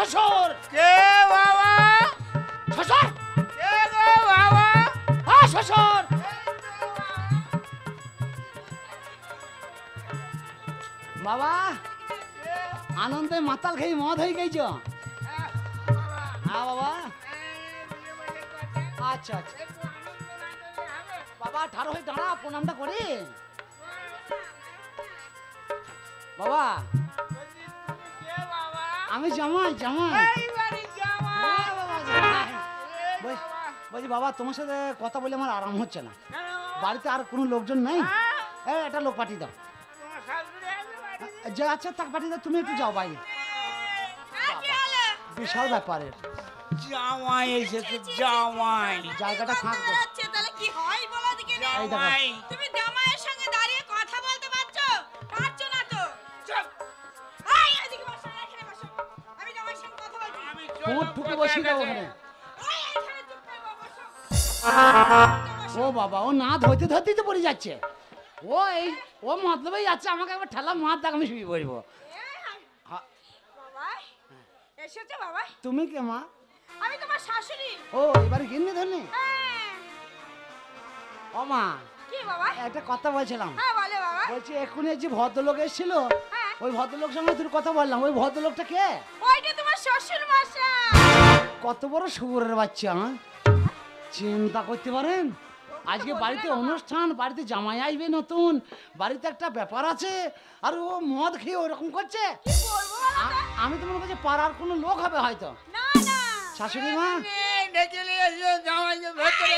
শ্বশুর কে বাবা? শ্বশুর কে গো বাবা? হ্যাঁ শ্বশুর বাবা আনন্দে মাতাল খেয়ে মদ হয়ে গেছ হ্যাঁ বাবা আচ্ছা আচ্ছা বাবা ঠাড়ো হয়ে দাঁড়া প্রণামটা করি বাবা আমি জামাই জামাই হ্যাঁ, বাবা, জামাই। বলছি বাবা তোমার সাথে কথা বলে আমার আরাম হচ্ছে না বাড়িতে আর কোনো লোকজন নাই একটা লোক পাঠিয়ে দাও যে আচ্ছা তাক পাঠিয়ে দাও তুমি একটু যাও বাইরে বিশাল ব্যাপারের জামাই এসেছে জামাই। জায়গাটা ফাঁকবে তাহলে কি হয় বলো দিকে এই দেখো তুমি জামাইয়ের সঙ্গে দাঁড়িয়ে কথা বলতে পারছো না তো চুপ। এই এদিকে বসো এখানে বসো আমি জামাইয়ের সঙ্গে কথা বলছি আমি কোট ঠুকে বসিয়ে দাও ওখানে এই এখানে চুপ করে বসো ও বাবা ও না ধরতে ধরতেই তো পড়ে যাচ্ছে ও এই ও মতলবেই যাচ্ছে আমাকে একবার ঠেলা মার দাগ আমি শুয়ে পড়বো বাবা এসেছো বাবা তুমি কে মা আমি তোমার শাশুড়ি ও এবারে গিন্নি ধরনি ও মা কি বাবা একটা কথা বলছিলাম হ্যাঁ বলে বাবা বলছি এক্ষুনি যে ভদ্রলোক এসেছিল হ্যাঁ। ওই ভদ্রলোক সঙ্গে তুই কথা বললাম ওই ভদ্রলোকটা কে ওইটা তোমার শ্বশুর মশাই কত বড় শুয়োরের বাচ্চা হ্যাঁ? চিন্তা করতে পারেন আজকে বাড়িতে অনুষ্ঠান বাড়িতে জামাই আসবে নতুন বাড়িতে একটা ব্যাপার আছে আর ও মদ খেয়ে ওরকম করছে কি করবো বলো তো? আমি তো মনে করছি পাড়ার কোনো লোক হবে হয়তো না না শাশুড়ি মা ডেকে নিয়ে এসে জামাইকে ভেতরে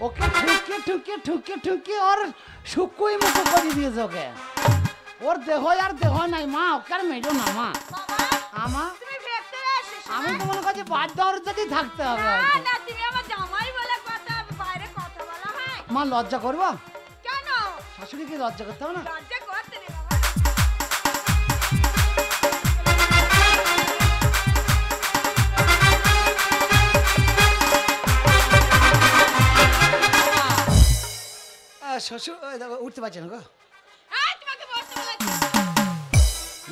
ওকে ঠুকে ঠুকে ঠুকে ঠুকে ওর শুকুই মুখো করে দিয়েছে ওকে ওর দেহ আর দেহ নাই মা ওকে আর মেজো না মা বাবা আমা তুমি ভেতরে এসেছো আমি তো মনে করছি বাদ দেওয়ার যদি থাকতে হবে না হয়তো। না তুমি আমার জামাই বলে কথা বাইরে কথা বলা হয় মা লজ্জা করবো কেন শাশুড়িকে লজ্জা করতে হবে না লজ্জা করতে নেই বাবা শ্বশুর দেখো, উঠতে পারছে না গো এই তোমাকে বসতে বলেছি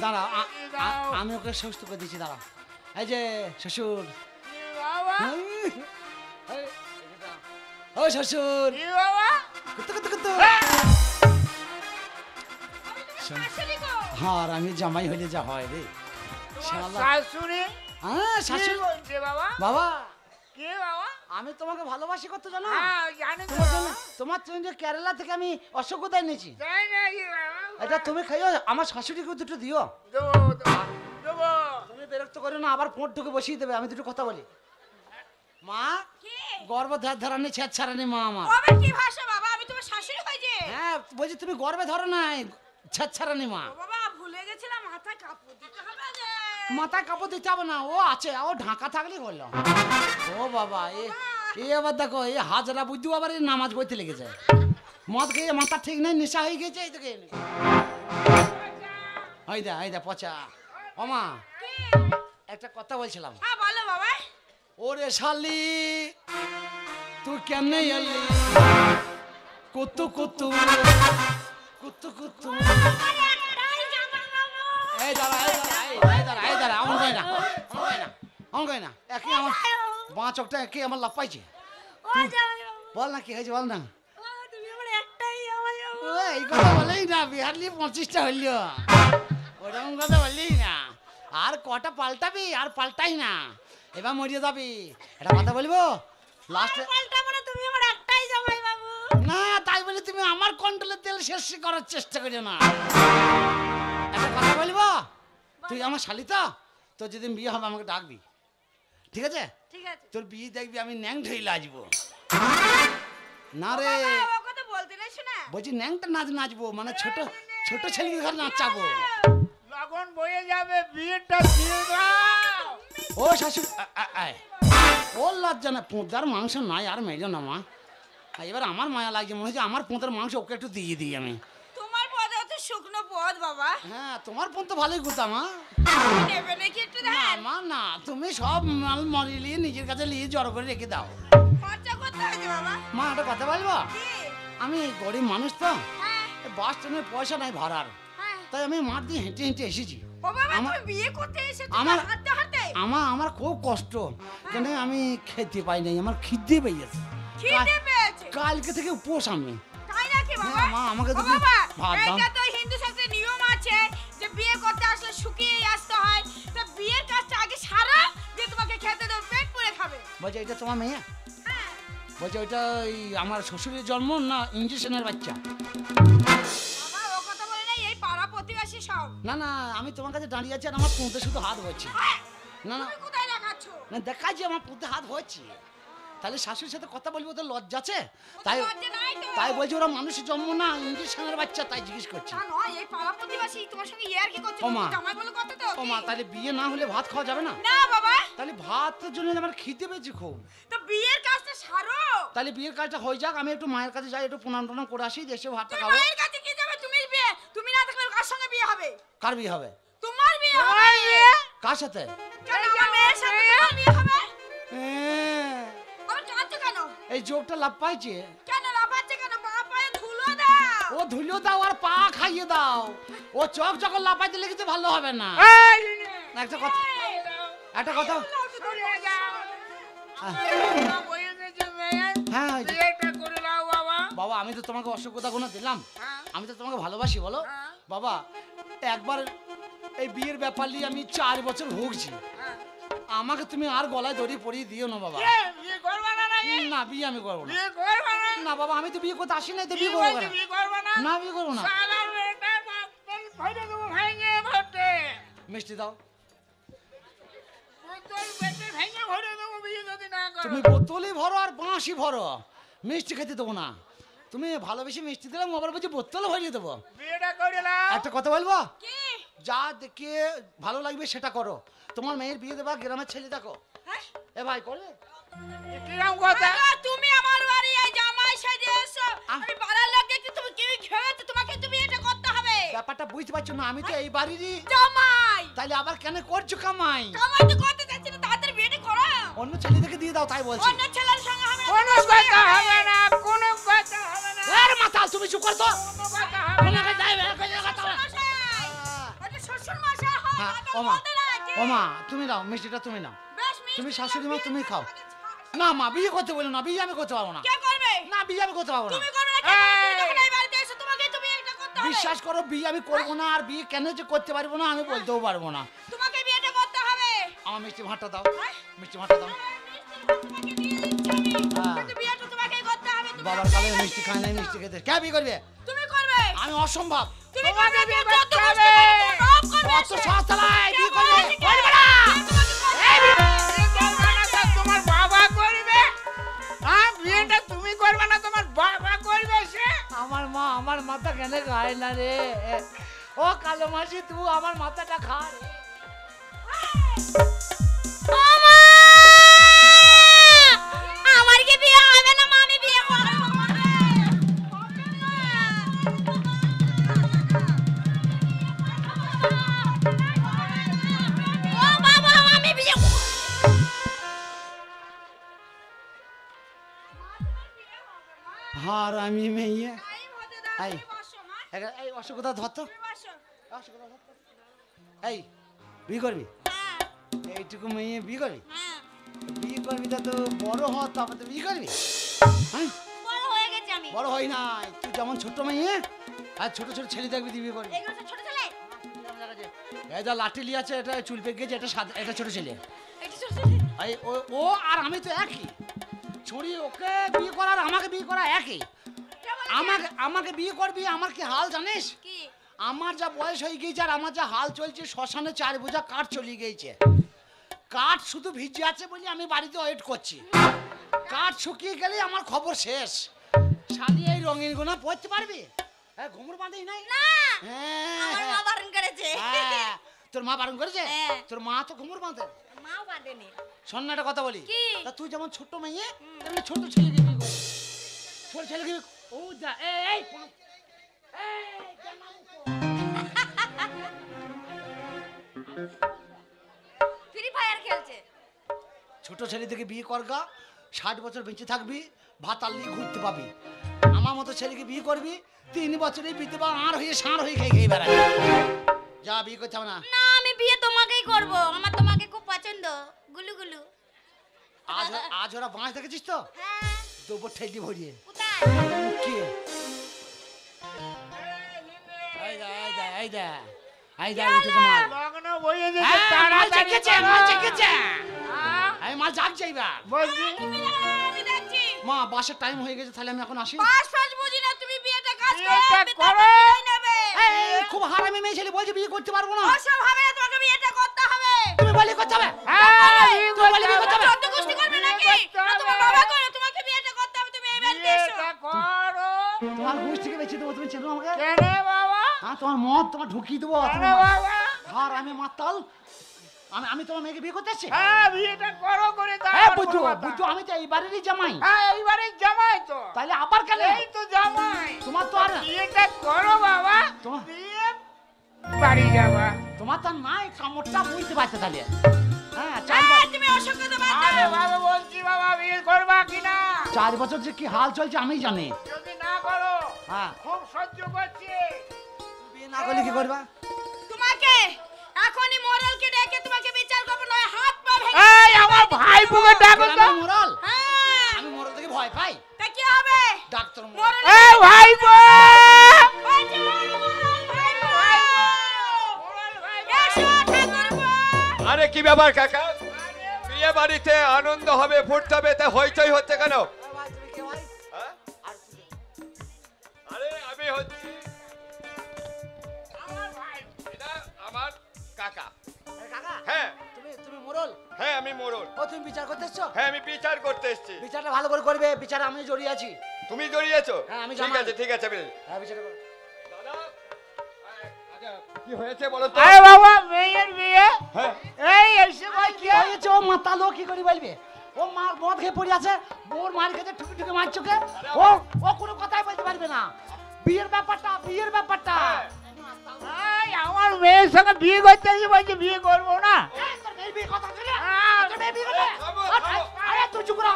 দাঁড়া আমি ওকে সুস্থ করে দিচ্ছি দাঁড়া এই যে শ্বশুর বাবা ও শ্বশুর কি বাবা? কুত্তু কুত্তু কুত্তু শাশুড়ি গো হ্যাঁ আর আমি জামাই হইলে যা হয় রে শালা। শাশুড়ি হ্যাঁ কি শাশুড়ি বলছে বাবা? বাবা কে বাবা? আমি তোমাকে ভালোবাসি কত জানো হ্যাঁ জানি তো তোমার জন্য বাবা। তোমার জন্য কেরালা থেকে আমি অসুখতায় নিয়েছি তাই নাকি বাবা? এটা তুমি খাইও আমার শাশুড়িকে দুটো দিও দেবো দেবো। তুমি বিরক্ত করো না আবার ফোন ঢুকে বসিয়ে দেবে আমি দুটো কথা বলি মা কি গর্ভ ধারানি ছেদ ছাড়ানি মা আমার ওবে কি ভাষা বাবা আমি তোমার শাশুড়ি হইছে হ্যাঁ বলছি তুমি গর্বে ধরো নাই ছেদ ছাড়ানি মা ও বাবা ভুলে গেছিলাম মাথায় কাপড় দিতে হবে যে মাথায় কাপড় দিতে হবে না ও আছে ও ঢাকা থাকলেই হলো ও বাবা এ আবার দেখো এই হাজরা বুদ্ধু আবার এই নামাজ পড়তে লেগেছে মদ খেয়ে মাথা ঠিক নেই নেশা হয়ে গেছে এই তো খেয়ে এই দা পচা ও মা একটা কথা বলছিলাম হ্যাঁ বলো বাবা ওরে শালি তুই কেমনে এলি কুতু কুতু কুতু কুতু এই দাঁড়া আমার গাই না একই আমার বাঁ চোখটা একই আমার লাভ পাইছে বল না কি হয়েছে বল না তুমি আমার একটাই জামাই ও, এই কথা বলেই না বিহারলি 25টা হইল ওরকম কথা বললেই না আর কটা পাল্টাবি আর পাল্টাই না এবার মরিয়ে যাবি এটা কথা বলবো লাস্টে পাল্টা মানে তুমি আমার একটাই জামাই বাবু না তাই বলে তুমি আমার কন্ট্রোলের তেল শেষ করার চেষ্টা করিও না একটা কথা বলবো তুই আমার শালি তো যেদিন বিয়ে হবে আমাকে ডাকবি ঠিক আছে ঠিক আছে তোর বিয়ে দেখবি আমি ন্যাং ঢইলে আসবো না রে বাবা ও কথা বলতে নাই শোনা বলছি ন্যাংটা নাচবো মানে ছোট ছোট ছেলেকে ঘরে নাচাবো লগন বয়ে যাবে বিয়েটা দিয়ে দাও। ও শাশুড়ি ওর লজ্জা না পোঁতার মাংস নাই আর মেজো না মা এবার আমার মায়া লাগছে মনে হচ্ছে আমার পোঁতার মাংস ওকে একটু দিয়ে দিই আমি তোমার পদ হচ্ছে শুকনো পদ বাবা হ্যাঁ তোমার পোন তো ভালোই গুতা মা নেবে নাকি একটু না দেন মা না তুমি সব মাল মরিয়ে নিজের কাছে নিয়ে জড়ো করে রেখে দাও খরচা করতে হবে বাবা মা একটা কথা বলবো কি আমি গরিব মানুষ তো হ্যাঁ বাস ট্রেনের পয়সা নাই ভাড়ার হ্যাঁ তাই আমি মাঠ দিয়ে হেঁটে হেঁটে এসেছি। ও বাবা তুমি বিয়ে করতে এসেছো হাঁটতে হাঁটতে? আমার খুব কষ্ট, কেন আমি খেতে পাই নাই, আমার খিদে পেয়েছে। খিদে পেয়েছে? কালকে থেকে উপোস আমি। তাই নাকি বাবা? মা আমাকে তো বাবা ভাত দাও। এটা তো হিন্দু শাস্ত্রে নিয়ম আছে যে বিয়ে করতে আসলে শুকিয়ে আসতে হয়, তো বিয়ের কাজটা আগে সারা দিয়ে তোমাকে খেতে দাও, পেট পুরে খাবে। বলছে এটা তোমার মেয়ে? হ্যাঁ। বলছে ওইটা ওই আমার শ্বশুরের জন্ম না ইঞ্জেকশনের বাচ্চা? বাবা ও কথা বলে না, এই পাড়া প্রতিবেশী সব। না না, আমি তোমার কাছে দাঁড়িয়ে আছি আর আমার পুঁতে শুধু হাত হচ্ছে। না না তুমি কোথায় দেখাচ্ছো? না, দেখাচ্ছি আমার পুঁতে হাত হচ্ছে। তাহলে শাশুড়ির সাথে কথা বলবো, ওদের লজ্জা আছে? তাই লজ্জা নাই তো? তাই বলছে ওরা মানুষের জন্ম না ইঞ্জেকশনের বাচ্চা, তাই জিজ্ঞেস করছি। না নয়, এই পাড়া প্রতিবেশী তোমার সঙ্গে ইয়ার কি করছে? ও মা। জামাই বলে কথা তো। ও মা, তাহলে বিয়ে না হলে ভাত খাওয়া যাবে না? না বাবা, তাহলে ভাতের জন্য আমার খিদে পেয়েছে খুব। তো বিয়ের কাজটা সারো। তাহলে বিয়ের কাজটা হয়ে যাক, আমি একটু মায়ের কাছে যাই, একটু প্রণাম টনাম করে আসি, দেশে ভাতটা তুমি খাবো। মায়ের কাছে কি যাবে? তুমি বিয়ে, তুমি না থাকলে কার সঙ্গে বিয়ে হবে? কার বিয়ে হবে? তোমার বিয়ে হবে। কার সাথে? কেন আমার মেয়ের সাথে তোমার বিয়ে হবে? আবার কাঁদছো কেন? এই যোগটা লাভ পাইছে। কেন লাফাচ্ছে কেন? পা পায়ে ধুলো দাও। ও ধুলো দাও আর পা খাইয়ে দাও। ও চক চক লাপাই দিলে কিন্তু ভালো হবে না। একটা কথা, একটা কথা। হ্যাঁ বাবা, আমি তো তোমাকে অসুবিধা কোনো দিলাম? আমি তো তোমাকে ভালোবাসি, বলো বাবা। একবার এই বিয়ের ব্যাপার নিয়ে আমি 4 বছর ভুগছি, আমাকে তুমি আর গলায় দড়ি পরিয়ে দিও না বাবা। না, বিয়ে আমি করবো না। না বাবা, আমি তো বিয়ে করতে আসি নাই, তো বিয়ে করবো না। না, বিয়ে করবো না। মিষ্টি দাও। তুমি বোতলে ভরো আর বাঁশি ভরো, মিষ্টি খেতে দেবো না। তুমি ভালোবেসে মিষ্টি দিলাম, আবার বলছি বোতলে ভরিয়ে দেবো। একটা কথা বলবো, যা দেখে ভালো লাগবে সেটা করো। তোমার মেয়ের বিয়ে দেবা, গ্রামের ছেলে দেখো। এ ভাই করবে? তুমি আমার বাড়ি এই জামাই সেজে এসো, আমি পাড়ার লোক দেখতে তুমি কি খেয়েছো, তোমাকে তুমি এটা করতে হবে। ব্যাপারটা বুঝতে পারছো না? আমি তো এই বাড়িরই জামাই। তাইলে আবার কেন করছো কামাই? কামাই তো করতে যাচ্ছি না, তাড়াতাড়ি বিয়েটা করো। অন্য ছেলেদেরকে দিয়ে দাও, তাই বলছি। অন্য ছেলের সঙ্গে হবে না। কোনো কথা হবে না, কোনো কথা হবে না। আরে মাতাল, তুমি চুপ কর তো। কোনো কথা হবে কোনো না। কথা যাবে না, কোনো কথা হবে না। মশাই, ওটা শ্বশুর মশাই হয়, হ্যাঁ, কথা ও মা, বলতে লাগে। ও মা, তুমি নাও মিষ্টিটা, তুমি নাও। বেশ মিষ্টি তুমি শাশুড়ি মা, লাগবে, তুমি খাও। আমাকে ছাড়। না মা, বিয়ে করতে বলো না, বিয়ে আমি করতে পারবো না। কে করবে? না, বিয়ে আমি করতে পারবো না। তুমি করবে না কেন? তুমি যখন এই বাড়িতে এসো, তোমাকে তুমি এটা করতে হবে। বিশ্বাস করো, বিয়ে আমি করবো না। আর বিয়ে কেন যে করতে পারবো না আমি বলতেও পারবো না। তোমাকে বিয়েটা করতে হবে। আমার মিষ্টি ভাতটা দাও, মিষ্টি ভাতটা দাও। তোমাকে দিয়ে দিচ্ছি আমি। হ্যাঁ। কিন্তু বিয়েটা তোমাকেই করতে হবে। তুমি বাবার কালে মিষ্টি খায় নাই, মিষ্টি খেতে কে বিয়ে করবে? তুমি করবে। আমি অসম্ভব। তুমি তোমাকে করবে, বিয়ে যত করতে কষ্ট হবে। করবে, সব করবে অত সে। সস্তায় বিয়ে কে করবে? বলেছে কে? করবে না। বিয়ে করবে না তো তোমার বাবা করবে। হ্যাঁ, বিয়েটা তুমি করবে না, তোমার বাবা করবে সে। আমার মা আমার মাথা কেন খায় না রে? ও কালো মাসি, তুই আমার মাথাটা খা রে। আমার কি বিয়ে হবে না? মা, আমি বিয়ে করব। ও বাবা, আমি বিয়ে করব। আর আমি মেয়ে টাইম হতে দাও, এই। তুমি বসো মা, এই অসুবিধা ধরতো, তুমি বসো। অসুবিধা ধরতো। এই বিয়ে করবি? হ্যাঁ, এইটুকু মেয়ে বিয়ে করবি? হ্যাঁ, বিয়ে করবি তা তো বড় হ, তারপর তো বিয়ে করবি। হ্যাঁ, বড় হয়ে গেছি আমি। বড় হয় নাই, তুই যেমন ছোট মেয়ে আর ছোট ছোট ছেলে দেখবি, তুই বিয়ে করবি। এগুলো তো ছোট ছেলে। এই যা লাঠি লিয়ে আছে, এটা চুল পেকে গেছে, এটা সাদা, এটা ছোট ছেলে। এটা ছোট ছেলে। এই ও আর আমি তো একই ছড়ি, ওকে বিয়ে করার আমাকে বিয়ে করা একই। কে বলেছে? আমাকে বিয়ে করবি, আমার কি হাল জানিস? কি? আমার যা বয়স হয়ে গেছে আর আমার যা হাল চলছে, শ্মশানে 4 বোঝা কাঠ চলে গিয়েছে। কাঠ শুধু ভিজে আছে বলে আমি বাড়িতে ওয়েট করছি। কাঠ শুকিয়ে গেলে আমার খবর শেষ। শালি এই রঙিন গোনা পড়তে পারবি? হ্যাঁ, ঘুমুর বাঁধেই নাই। না, হ্যাঁ, আমার মা বারণ করেছে। হ্যাঁ, তোর মা বারণ করেছে? হ্যাঁ। তোর মা তো ঘুমুর বাঁধে। মাও বাঁধেনি। শোন না, একটা কথা বলি। কি? তা তুই যেমন ছোট মেয়ে, তেমনি ছোট ছেলেকে বিয়ে করবি। ছোট ছেলেকে ও যা এই ফ্রি ফায়ার খেলছে। ছোট ছেলে থেকে বিয়ে করগা, 60 বছর বেঁচে থাকবি, ভাত আল নিয়ে ঘুরতে পাবি। আমার মতো ছেলেকে বিয়ে করবি 3 বছরেই বিধবা আর হয়ে ষাঁড় হয়ে খেয়ে খেয়ে বেড়াবি। যা বিয়ে করতে হবে না। না আমি বিয়ে তোমাকেই করব, আমার তোমাকে খুব পছন্দ। গুলু গুলু। আজ ওরা বাঁশ দেখেছিস তো? হ্যাঁ। দেবো ঠেলি ভরিয়ে। কোথায়? কে? এই যা উঠেছে মাল। লগ্ন বইয়ে হ্যাঁ, যেতে মাল তাড়াতাড়ি চেকেছে, করো। মাল চেকেছে। হ্যাঁ, এই মাল জাগছে এবার। বলছি আমি দেখছি। মা বাসের টাইম হয়ে গেছে, তাহলে আমি এখন আসি। পাঁচ পাঁচ বুঝি না, তুমি বিয়েটা কাজ করো। বিয়েটা আমি করো। তারপর বিদায় নেবে। এই খুব হারামি মেয়ে ছেলে বলছে বিয়ে করতে পারবো না। ওসব হবে না, তোমাকে বিয়েটা করতে হবে। তুমি বলি করতে হবে। হ্যাঁ, তুমি বলি বিয়ে করতে হবে। চোদ্দ গোষ্ঠী করবে নাকি? না, তোমার বাবা করে, তোমাকে বিয়েটা করতে হবে, তুমি এই বাড়িতে এসো। বিয়েটা করো। তোমার গোষ্ঠীকে বেঁচে দেবো, তুমি চেনো আমাকে? কেন বাবা? হ্যাঁ, তোমার মদ তোমার ঢুকিয়ে দেবো। কেন বাবা? আর আমি মাতাল, আমি তোমার মেয়েকে বিয়ে করতে আসছি। হ্যাঁ, বিয়েটা করো করে দাও। হ্যাঁ বুঝছো বুঝছো, আমি তো এই বাড়িরই জামাই। হ্যাঁ, এইবারে জামাই তো। তাহলে আবার কেন? এই তো জামাই। তোমার তো আর বিয়েটা করো বাবা। তোমার- দিয়ে বাড়ি যাবা। তোমার তো নাই কামড়টা বুঝতে পারছে তাহলে। হ্যাঁ, তুমি অসংখ্য বাদ আরে দাও। বাবা বলছি বাবা বিয়ে করবা কিনা? 4 বছর যে কি হাল চলছে আমি জানি। যদি না করো হ্যাঁ, খুব সহ্য করছি। বিয়ে না করলে কি করবা? তোমাকে এখনই মোরালকে ডেকে তোমাকে বিচার করব, নয় হাত পা ভেঙে। এই আমার ভাই বুকে ডাকো তো। আমি মোরাল, হ্যাঁ, আমি মোরাল থেকে ভয় পাই। তা কি হবে? Doctor moral. মোরাল এই ভাই বো। ওই যে মোরাল ভাই এসো ঠাকুরপো। আরে কি ব্যাপার কাকা, বিয়ে বাড়িতে আনন্দ হবে, ফুটতে হবে, তা হইচই হচ্ছে কেন? হ্যাঁ? আরে আমি হচ্ছি আমার ভাই। এটা আমার কাকা। কাকা, হ্যাঁ তুমি মোরাল? হ্যাঁ আমি মোড়ল। ও তুমি বিচার করতে এসছো? হ্যাঁ আমি বিচার করতে এসেছি। বিচারটা ভালো করে করবে, বিচারে আমি জড়িয়ে আছি। তুমি জড়িয়েছো? হ্যাঁ, আমি ঠিক জামাই। আছে ঠিক আছে বেশ। হ্যাঁ, বিচারটা করো। দাদা আচ্ছা কি হয়েছে বলো তো? আরে বাবা মেয়ের বিয়ে। হ্যাঁ এই এসে ভাই কি হয়েছে? ও মাতাল, ও কি করে বলবে? ও মার মদ খেয়ে পড়ে আছে, বোর মার খেতে ঠুকে ঠুকে মারছো কে? ও কোনো কথাই বলতে পারবে না। বিয়ের ব্যাপারটা। এই আমার মেয়ের সঙ্গে বিয়ে করতে এসে বলছে বিয়ে করবো না। এই, তোর মেয়ের বিয়ে কথা বলছে? হ্যাঁ। তোর মেয়ের বিয়ে করবে? থামো, আরে, থামো। আরে, তুই চুপ করো।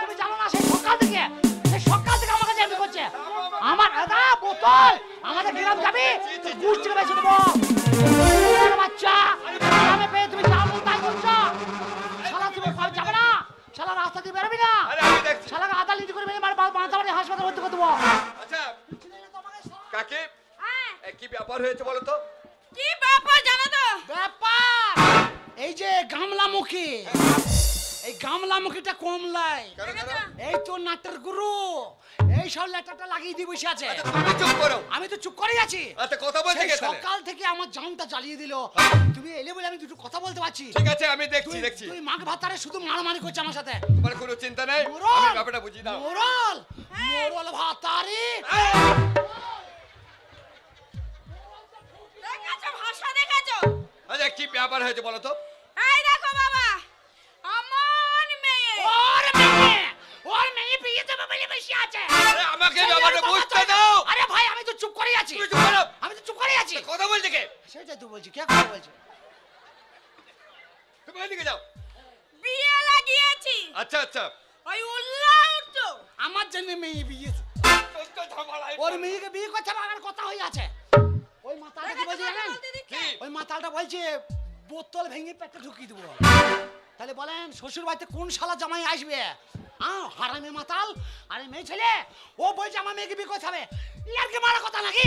তুমি জানো না সেই সকাল থেকে আমাকে যাবি করছে। আমার দাদা বোতল, আমাদের গ্রাম যাবি, গুছ থেকে বেশি দেবো। বাচ্চা, গ্রামে পেয়ে তুমি যা বল তাই করছো। শালা তুমি যাবে না, শালা রাস্তা দিয়ে বেরোবি না। আরে আমি দেখছি। শালাকে আদাল নীতি করে মেরে মাথাবাড়ি হাসপাতালে ভর্তি করে দেবো। আচ্ছা কাকি হ্যাঁ, কি ব্যাপার হয়েছে বলো তো? কি ব্যাপার জানো তো? ব্যাপার এই যে গামলামুখী, এই গামলামুখীটা কমলাই। কেন কেন? এই তো নাটের গুরু, এই সব লেটারটা লাগিয়ে দিয়ে বসে আছে। আচ্ছা তুমি চুপ করো। আমি তো চুপ করেই আছি। আচ্ছা কথা বলতে সেই কে তাহলে? সকাল থেকে আমার জানটা জ্বালিয়ে দিল। তুমি এলে বলে আমি দুটো কথা বলতে পারছি। ঠিক আছে আমি দেখছি দেখছি। তুই মাগ ভাতারে শুধু মারামারি করছে আমার সাথে। তোমার কোনো চিন্তা নেই, মোরল! আমি ব্যাপারটা বুঝি দাও। মোরল ভাতারি। দেখেছো ভাষা দেখেছো? আচ্ছা কি ব্যাপার হয়েছে বলো তো? এই দেখো বাবা, আমার মেয়ে। ওর মেয়ে বিয়ে দেবে বলে বসে আছে। আরে আমাকে সেই ব্যাপারটা জন্য বুঝতে কথা দাও। আরে ভাই আমি তো চুপ করেই আছি। তুমি চুপ করো। আমি তো চুপ করেই আছি। কথা বলতে কে? সেটাই তো বলছি, কে কথা বলছে? তুমি এদিকে যাও। বিয়ে লাগিয়েছি। আচ্ছা আচ্ছা ওই উল্লাহ উঠতো। আমার জন্য মেয়ে বিয়ে। তোর ঝামেলাই ওর মেয়েকে বিয়ে করতে আমার কথা হয়ে আছে। ওই মাতালটা কি বলছে জানেন? কি? ওই মাতালটা বলছে বোতল ভেঙে পেটে ঢুকিয়ে দেবো। তাহলে বলেন শ্বশুর বাড়িতে কোন শালা জামাই আসবে? হারামে মাতাল। আরে মেয়ে ছেলে, ও বলছে আমার মেয়েকে বিয়ে করতে হবে। ইয়ার কি মারা কথা নাকি?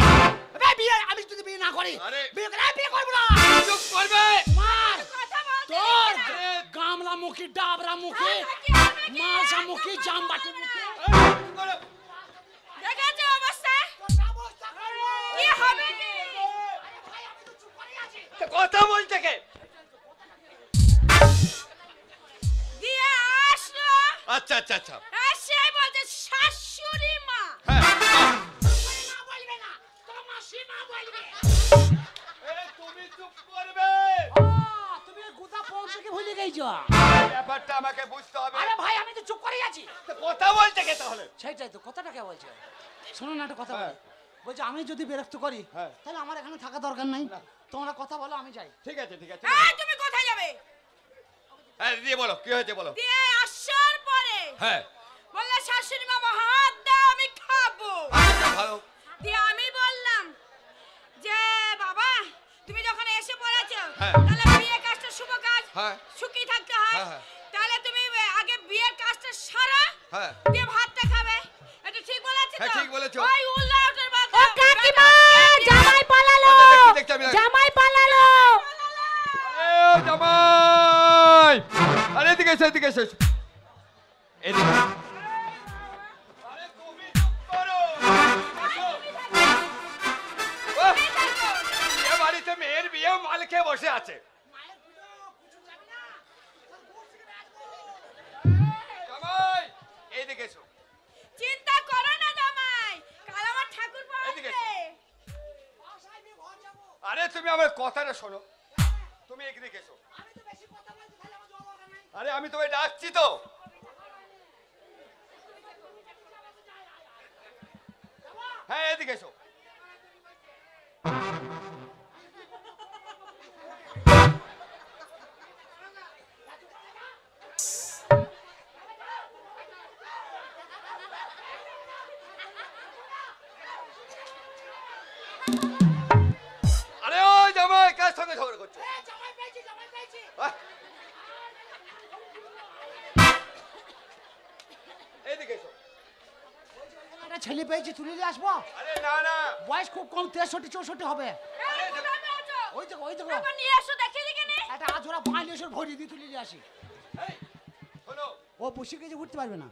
বিয়ে আমি যদি বিয়ে না করি, আরে! বিয়ে করবো না। চুপ করবে। মার কথা বলতে তোর দিচ্ছে না। গামলা মুখী, ডাবরা মুখী, কি হবে কি? মালসা মুখী, জামবাটি মুখী। চুপ করো। দেখেছো অবস্থা? কি হবে কি? তো কথা বলতে কে? দিয়ে আসলো। আচ্ছা আচ্ছা আচ্ছা এসে বলছে শাশুড়ি মা। হ্যাঁ বলবে না, তোর মাসি মা বলবে। এই তুমি চুপ করবে। তুমি গুদা পৌঁছকে ভুলে গেছো। ব্যাপারটা আমাকে বুঝতে হবে। আরে ভাই আমি তো চুপ করেই আছি। তো কথা বলতে কে তাহলে? সেইটাই তো কথাটা কে বলছে? শোনো না একটা কথা বলি। বলছে আমি যদি বিরক্ত করি হ্যাঁ। তাহলে আমার এখানে থাকা দরকার নাই। তোমরা কথা বলো, আমি যাই। ঠিক আছে ঠিক আছে। এই তুমি কোথায় যাবে? হ্যাঁ দিয়ে বলো কি হয়েছে বলো। দিয়ে আসার পরে হ্যাঁ বললে শাশুড়ি মা হাত দাও আমি খাবো। যাবো। আচ্ছা ভালো। দিয়ে আমি বললাম যে বাবা তুমি যখন এসে পড়েছো হ্যাঁ। তাহলে বিয়ের কাজটা শুভ কাজ, হ্যাঁ। সুখী থাকতে হয়, হ্যাঁ, হ্যাঁ। তাহলে তুমি আগে বিয়ের কাজটা সারা, হ্যাঁ। দিয়ে ভাতটা খাবে। এটা ঠিক বলেছি তো? হ্যাঁ, ঠিক বলেছো। ওই উল্লাউটের বাচ্চা। ও কাকিমা, জামাই পালালো, আচ্ছা, দেখছি আমি। জামাই পালালো। আরে জামাই, আরে এদিকে এসো, এদিকে এসো, এদিকে। আরে তুমি চুপ করো। ওহ, এ বাড়িতে মেয়ের বিয়ে মাল খেয়ে বসে আছে। জামাই এইদিকে এসো। চিন্তা করো না জামাই, কাল আমার ঠাকুর এদিকে আসবে। আরে তুমি আমার কথাটা শোনো, তুমি এদিকে এসো। আরে আমি তোমায় ডাকছি তো। হ্যাঁ এদিকে এসো। আরে ও জামাই কার সঙ্গে ঝগড়া করছো? আহ! এদিকে এসো। একটা ছেলে পেয়েছি, তুলে নিয়ে আসবো। আরে না না, বয়স খুব কম, 63-64 হবে। এই কোথায় আছো? ওই দেখো, ওই দেখো, বাবা নিয়ে এসো দেখিলি কেনে? একটা আজোড়া বাঁশ ভরি দিয়ে তুলে নিয়ে আসি। এই, শোনো, ও বসে গেছে, উঠতে পারবে না।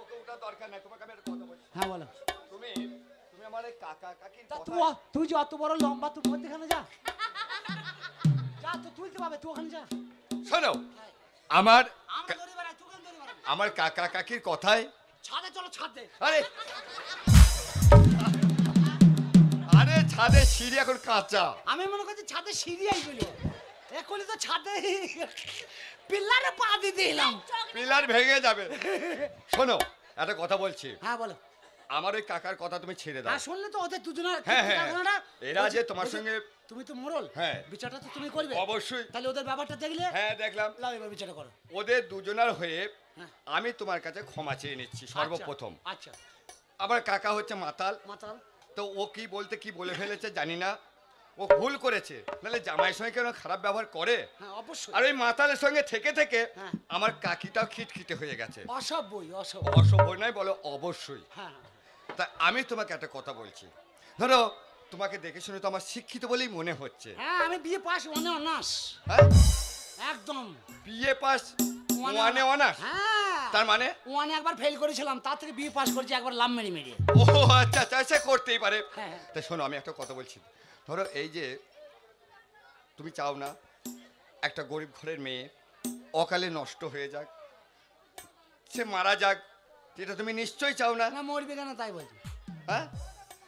ওকে ওটা দরকার নাই, তোমাকে আমি একটা কথা বলছি। হ্যাঁ বলো। তুমি তুমি আমার এই কাকা কাকির তা কথা। তুই যে অত বড় লম্বা, তুই মধ্যখানে যা, যা তো তুলতে পারবে, তুই ওখানে যা। শোনো, আমার আমরা ধরে বেড়াই, তুই কেন ধরে বেড়াবি? আমার কাকা কাকির কথায়। ছাদে চলো, ছাদে। আরে আরে ছাদে সিঁড়ি এখন কাঁচা। আমি মনে করছি ছাদে সিঁড়ি আইগুলো, এখনই তো ছাদে পিল্লারে পা দিয়ে দিলাম। পিলার ভেঙে যাবে। শোনো, একটা কথা বলছি, হ্যাঁ বলো। আমার ওই কাকার কথা তুমি ছেড়ে দাও। আর শুনলে তো ওদের দুজনের হ্যাঁ, হ্যাঁ, দেখাশোনাটা, এরা যে ওই তোমার সঙ্গে। তুমি তো মোড়ল, হ্যাঁ। বিচারটা তো তুমি করবে অবশ্যই। তাহলে ওদের ব্যাপারটা দেখলে হ্যাঁ দেখলাম। লাও এবার বিচারটা করো। ওদের দুজনার হয়ে হ্যাঁ। আমি তোমার কাছে ক্ষমা চেয়ে নিচ্ছি সর্বপ্রথম। আচ্ছা আমার কাকা হচ্ছে মাতাল, মাতাল। তো ও কি বলতে কি বলে ফেলেছে জানি না, ও ভুল করেছে, নাহলে জামাইয়ের সঙ্গে কেন খারাপ ব্যবহার করে। হ্যাঁ অবশ্যই। আর ওই মাতালের সঙ্গে থেকে থেকে হ্যাঁ। আমার কাকিটাও খিটখিটে হয়ে গেছে। অসভ্যই, অসভ্য। অসভ্য নয় বলো, অবশ্যই। হ্যাঁ তা আমি তোমাকে একটা কথা বলছি, ধরো তোমাকে দেখে শুনে তো আমার শিক্ষিত বলেই মনে হচ্ছে। হ্যাঁ, আমি বিয়ে পাস অনার্স, হ্যাঁ, একদম বিএ পাস ওয়ানে অনার্স, হ্যাঁ। তার মানে ওয়ানে একবার ফেল করেছিলাম, তার থেকে বিয়ে পাস করেছি একবার লাভ মেরে মেরে। ও আচ্ছা আচ্ছা, সে করতেই পারে। হ্যাঁ। তা শোনো, আমি একটা কথা বলছি, ধরো এই যে তুমি চাও না একটা গরিব ঘরের মেয়ে অকালে নষ্ট হয়ে যাক, সে মারা যাক, যেটা তুমি নিশ্চয়ই চাও না। না মরবে কেন তাই বলছি। হ্যাঁ,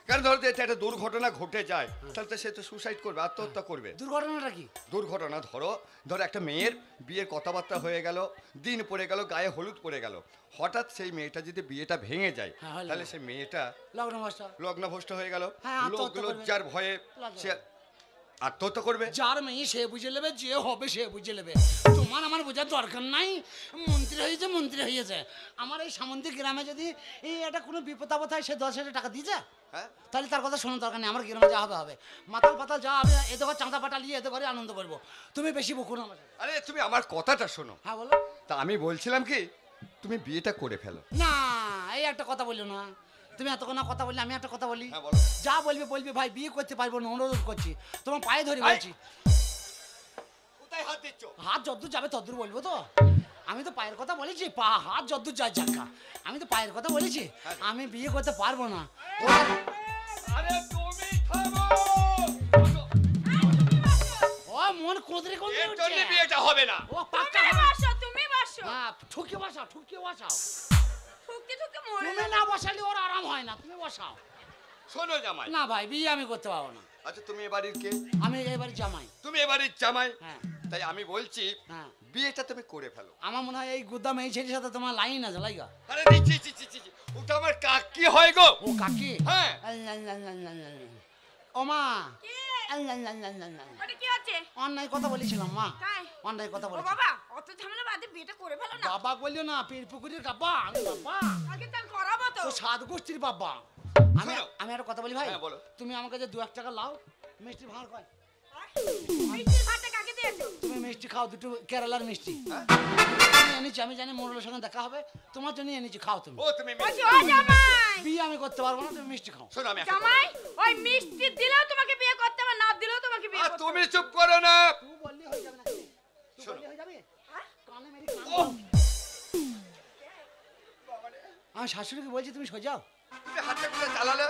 কারণ ধরো যে একটা দুর্ঘটনা ঘটে যায়, তাহলে তো সে তো সুসাইড করবে, আত্মহত্যা করবে। দুর্ঘটনাটা কি? দুর্ঘটনা ধরো ধরো একটা মেয়ের বিয়ের কথাবার্তা হয়ে গেল, দিন পড়ে গেল, গায়ে হলুদ পড়ে গেল, হঠাৎ সেই মেয়েটা যদি বিয়েটা ভেঙে যায়, হ্যাঁ, হলো। তাহলে সেই মেয়েটা লগ্ন মাস্টার। লগ্নভ্রষ্ট হয়ে গেল, হ্যাঁ, লোক আত্মহত্যা করবে। লজ্জার ভয়ে লজ্জা। সে আত্মহত্যা করবে। যার মেয়ে সে বুঝে নেবে, যে হবে সে বুঝে নেবে, তোমার আমার বোঝার দরকার নাই। মন্ত্রী হয়েছে, মন্ত্রী হয়েছে। আমার এই সামন্তিক গ্রামে যদি এই একটা কোনো বিপদ আপদ হয়, সে 10,000 টাকা দিয়েছে, হ্যাঁ, তাহলে তার কথা শোনার দরকার নেই। আমার গ্রামে যা হবে হবে, মাতাল পাতাল যা হবে, এতে করে চাঁদা পাটা নিয়ে এতে করে আনন্দ করবো। তুমি বেশি বকো না আমার সাথে। আরে তুমি আমার কথাটা শোনো। হ্যাঁ বলো। তা আমি বলছিলাম কি, তুমি বিয়েটা করে ফেলো। না, এই একটা কথা বললো না, তুমি এতক্ষণ কথা বললে, আমি একটা কথা বলি। হ্যাঁ, বলো। যা বলবে বলবে, ভাই বিয়ে করতে পারবো না, অনুরোধ করছি, তোমার পায়ে ধরে ভাই। বলছি। কোথায় হাত দিচ্ছ? হাত যদ্দূর যাবে তদ্দূর বলবো তো। আমি তো পায়ের কথা বলেছি, হাত যদ্দূর যায় যাকা, আমি তো পায়ের কথা বলেছি। আমি বিয়ে করতে পারবো না। আরে তুমি থামো। ও মন কোদরে কোন এর জন্য বিয়েটা হবে না। ও পাক্কা। তুমি বসো, তুমি বসো। হ্যাঁ, ঠুকে বসাও, ঠুকে বসাও। ঠুকতে ঠুকতে মরে তুমি না বসালে ওর আরাম হয় না, তুমি বসাও। শোনো জামাই, না ভাই, বিয়ে আমি করতে পারবো না। আচ্ছা তুমি এবাড়ির কে? আমি এবারে জামাই। তুমি এবাড়ির জামাই, হ্যাঁ তাই আমি বলছি হ্যাঁ। বিয়েটা তুমি করে ফেলো। আমার মনে হয় এই গুদ্দাম এই ছেলের সাথে তোমার লাইন আছে, লাইগা। আরে ছি ছি ছি ছি, ওটা আমার কাকি হয় গো। ও কাকি। হ্যাঁ। ও মা, কি? অন্যায় ওটা কি আছে? কথা বলেছিলাম মা, তাই? অন্যায় কথা ও বলেছি। বাবা, অত ঝামেলা বাদে বিয়েটা করে ফেলো না। বাবা বললো না, পীর পুকুরের বাবা, আমি বাবা, আগে তার করাবো তো। তো সাত গোষ্ঠীর বাবা। আমি শোনো। আমি একটা কথা বলি ভাই, হ্যাঁ, বলো। তুমি আমাকে যে 2-1 টাকা লাও, মিষ্টি ভাড় কয়। মিষ্টির ভাতটা কাকে দিয়েছো? তুমি মিষ্টি খাও, দুটো কেরালার মিষ্টি এনেছি। আমি জানি মোড়লের সঙ্গে দেখা হবে, তোমার জন্য এনেছি, খাও তুমি। ও তুমি বলছি ও জামাই, বিয়ে আমি করতে পারবো না, তুমি মিষ্টি খাও। শোনো আমি একটা জামাই ওই মিষ্টি দিলেও তোমাকে বিয়ে করতে হবে, না দিলেও তোমাকে বিয়ে আর করতে তুমি চুপ করো না। তুই বললি হয়ে যাবে না, তুই শোনো। বললি হয়ে যাবে। কানে মেরে ও আমি শাশুড়িকে বলছি তুমি সোজাও, তুমি হাতটা কোথায় চালালে?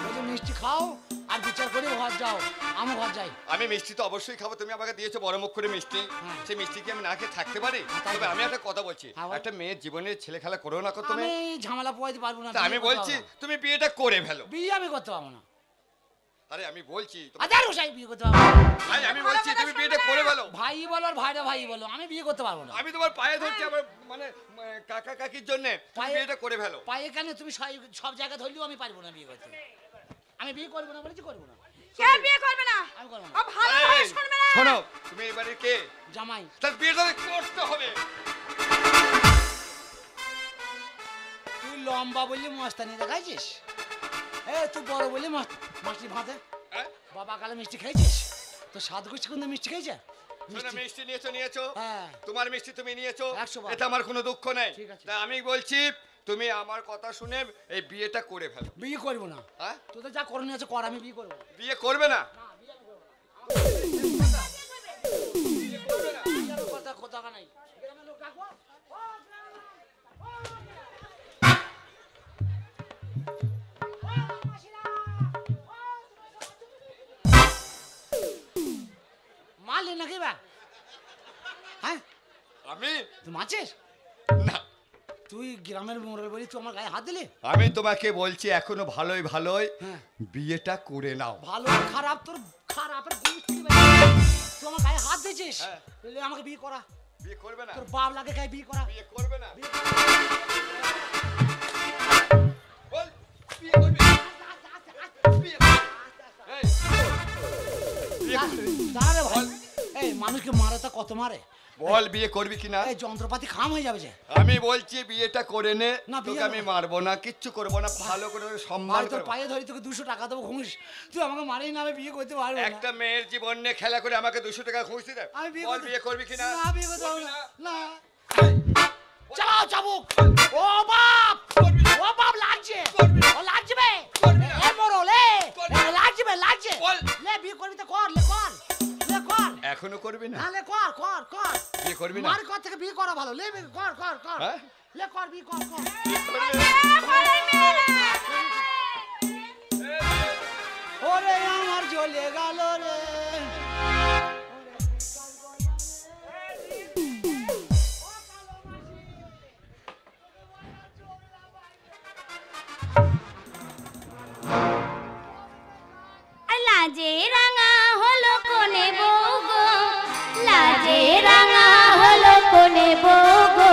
বলছি মিষ্টি খাও আর বিচার করে ঘর যাও, আমি ঘর যাই। আমি মিষ্টি তো অবশ্যই খাবো, তুমি আমাকে দিয়েছো বড় মুখ করে মিষ্টি, হ্যাঁ। সেই মিষ্টি কি আমি না খেয়ে থাকতে পারি? তাই তবে তো। আমি একটা কথা বলছি, হ্যাঁ, বল। একটা মেয়ের জীবনে ছেলে খেলা করো না কো তুমি। আমি ঝামেলা পোয়াইতে পারবো না, তা আমি বিয়ে করতে বলছি পারবো না। তুমি বিয়েটা করে ফেলো। বিয়ে আমি করতে পারবো না। আরে আমি বলছি আদার গোসাই বিয়ে করতে পারবো না। ভাই আমি বলছি তুমি বিয়েটা করে ফেলো। ভাই বলো আর ভাইরা ভাই বলো, আমি বিয়ে করতে পারবো না। আমি তোমার পায়ে ধরছি আমার মানে কাকা কাকির জন্য, তুমি পায়ে- বিয়েটা করে ফেলো। পায়ে কেন তুমি সব জায়গায় ধরলেও আমি পারবো না বিয়ে করতে। আমি বিয়ে করবো না বলেছি, করবো না। কে বিয়ে করবে না? আমি করবো না। ও ভালো এই, হয়ে শুনবে না। শোনো তুমি এবারে কে? জামাই। তার বিয়েটা করতে হবে। তুই লম্বা বললি মস্তানি দেখাইছিস, তুই বড় বললি মাছটি ভাতে। হ্যাঁ? বাবা কালে মিষ্টি খেয়েছিস, তো 7 গোষ্ঠী কিন্তু মিষ্টি খেয়েছে। শোনো মিষ্টি নিয়েছো হ্যাঁ। তোমার মিষ্টি তুমি নিয়েছো, 100 বার। এটা আমার কোনো দুঃখ নেই। ঠিক আছে। তা আমি বলছি তুমি আমার কথা শুনে এই বিয়েটা করে ফেলো। বিয়ে করবো না। হ্যাঁ? তোদের যা করণীয় আছে কর, আমি বিয়ে করবো না। বিয়ে করবে না? কথা কথা নাই। গ্রামের লোক ডাকবো? মারলি নাকি বা? হ্যাঁ, আমি তুই মারছিস? না, তুই গ্রামের মোড়ল বলি তুই আমার গায়ে হাত দিলি? আমি তোমাকে বলছি এখনো ভালোই ভালোই হ্যাঁ। বিয়েটা করে নাও। ভালো খারাপ তোর খারাপের গুষ্টি বেরিয়ে। তুই আমার গায়ে হাত দিয়েছিস, হ্যাঁ। বলে আমাকে বিয়ে করা। বিয়ে করবে না? তোর বাপ লাগে গায়ে বিয়ে করা। বিয়ে করবে না? বিয়ে করা। বল বিয়ে করবি? বিয়ে করবি? এই, বিয়ে করবি? দাঁড়া রে ভাই, এই মানুষকে মারে তা কত মারে? বল বিয়ে করবি কিনা? এই যন্ত্রপাতি খাম হয়ে যাবে যে। আমি বলছি বিয়েটা করে নে। না, বিয়ে তোকে আমি মারবো না, কিচ্ছু করবো না, ভালো করে সম্মান ভাই তোর করবো। পায়ে ধরি তোকে 200 টাকা দেবো, ঘুমিস। তুই আমাকে মারেই না, আমি বিয়ে করতে পারবো না। একটা মেয়ের জীবন নিয়ে খেলা করে আমাকে 200 টাকা ঘুষ দিতে? আমি বিয়ে বল করতে- বিয়ে করবি কিনা? না, বিয়ে করতে পারবো না। না। চাও চাবুক। ও বাপ, করবি না। ও বাপ লাগছে, করবি না। ও লাগছে বে। করবি না। এ মরল এ, করবি না। লাগছে বে, লাগছে। বল। লে বিয়ে করবি তো কর, লে কর, লে কর। এখনো করবি না? না লে কর, কর, কর। বিয়ে করবি না? মার কর থেকে বিয়ে করা ভালো। লে বিয়ে কর, কর, কর। হ্যাঁ? লে কর, বিয়ে কর, কর। বিয়ে করবি না? ওরে আমার জ্বলে গেল রে। লাজে রাঙা হলো কোনে বউ গো, লাজে রাঙা হলো কোনে বউ গো,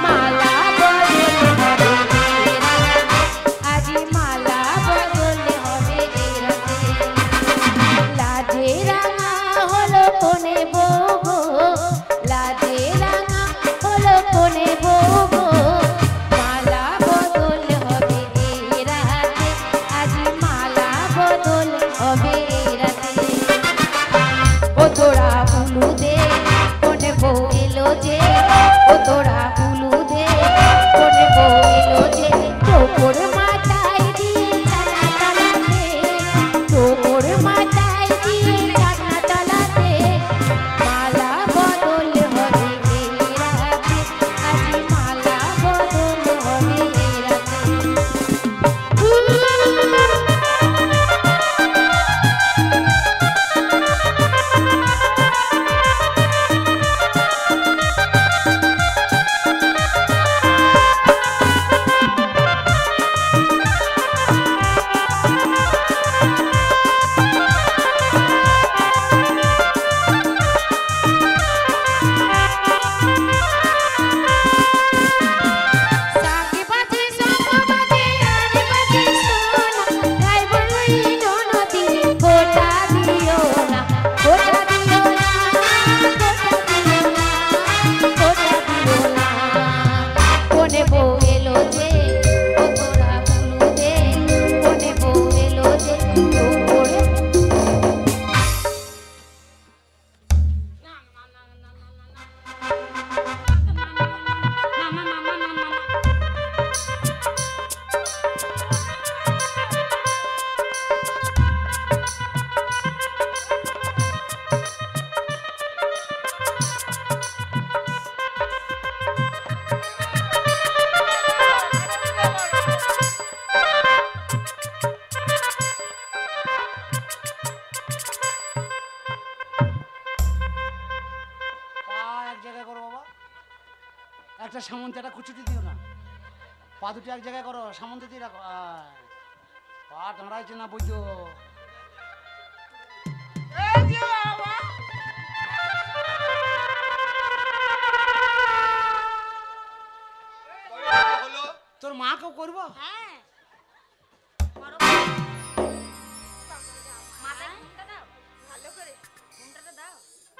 মালা বদলে হবে এই রাতে, আজি মালা বদলে হবে এই রাতে। লাজে রাঙা হলো কোনে বউ গো, লাজে রাঙা হলো কোনে বউ গো, মালা বদলে হবে এই রাতে, আজি মালা বদলে হবে এই রাতে। ও তোরা উলু দে কোনে বউ এলো যে, ও তোরা উলু দে কোনে বউ এলো যে, টোপর মাথায় দিয়ে টানা টানাতে, টোপর মাথায় দিয়ে টানা টানাতে, মালা বদল হবে এই রাতে, আজি মালা বদল হবে এই রাতে। একটা সামন্ত একটা কুচুটি দিও না, পা দুটি এক জায়গায় করো, সামন্ত দিয়ে রাখো। পা টাঁড়াইছে না বুঝো। এই যে বাবা হলো তোর মাকেও করবো। হ্যাঁ করো। মাথায় ঘুমটা দাও ভালো করে, ঘুমটাটা দাও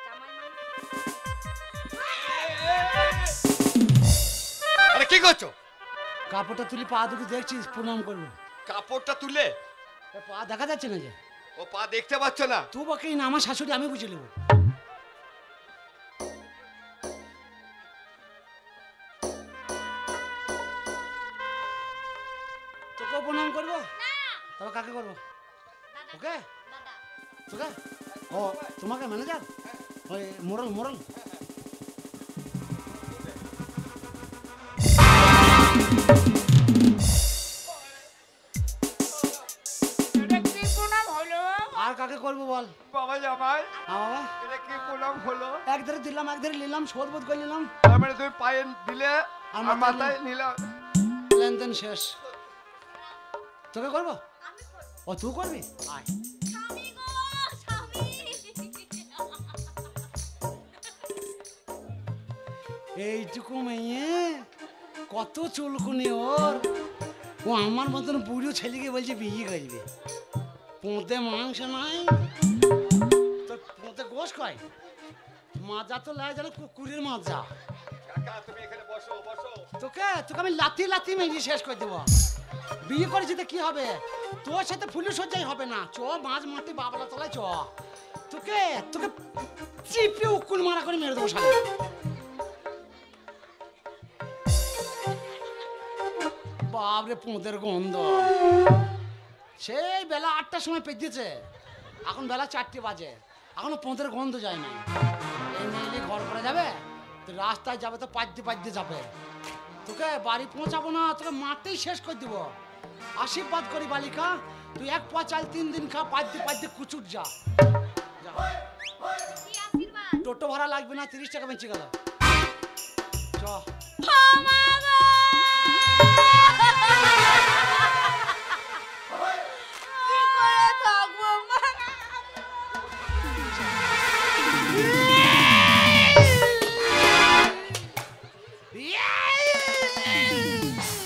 জামাই মানে। আরে কি করছো? কাপড়টা তুলি পা দুটি দেখছিস, প্রণাম করবো। কাপড়টা তুলে? পা দেখা যাচ্ছে না যে। ও পা দেখতে পাচ্ছ না? তুই বাকি না, আমার শাশুড়ি, আমি বুঝে নেবো। তোকেও প্রণাম করবো? তবে কাকে করবো? ওকে তোকে? ও তোমাকে ম্যানেজার, ওই মোড়ল মোড়ল। এটা কি প্রণাম হলো? আর কাকে করবো বল? বাবা জামাই, বাবা এটা কি প্রণাম হলো? এক ধারে দিলাম, এক ধারে নিলাম, শোধবোধ করে নিলাম, তার মানে তুমি পায়ে দিলে আর আর মাথায় নিলাম। লেনদেন শেষ। তোকে করবো? ও তুই করবি? আয়। স্বামী গো স্বামী। এইটুকু মেয়ে, কত চুলকুনি ওর। ও আমার মতন বুড়ো ছেলেকে বলছে বিয়ে করবে। পোঁতে মাংস নাই, তোর পোঁতে গোশ কয়, মাজা তো লাই জানো কুকুরের মাজা। কাকা তুমি এখানে বসো বসো। তোকে তোকে আমি লাথি লাথি মেরে শেষ করে দেবো। বিয়ে করেছি তো কি হবে, তোর সাথে ফুলি সজ্জাই হবে না। চ মাঝ মাটি বাবলা তলায় চ, তোকে তোকে চিপে উকুল মারা করে মেরে দেবো সালে। বাপরে পোঁদের গন্ধ, সেই বেলা 8টার সময় পেয়েছে, এখন বেলা 4টে বাজে, এখনো পোঁদের গন্ধ যায় না। এই মেয়ে ঘর করে যাবে তো রাস্তায় যাবে তো পাদ্যে পাদ্যে যাবে। তোকে বাড়ি পৌঁছাবো না, তোকে মারতেই শেষ করে দিব। আশীর্বাদ করি বালিকা, তুই 1 পা চাল 3 দিন খা, পাদ্যে পাদ্যে কুচুট যা। যা। কি আশীর্বাদ? টোটো ভাড়া লাগবে না, 30 টাকা বেঁচে গেল। চ। ও মা গো। কি করে থাকবো মা?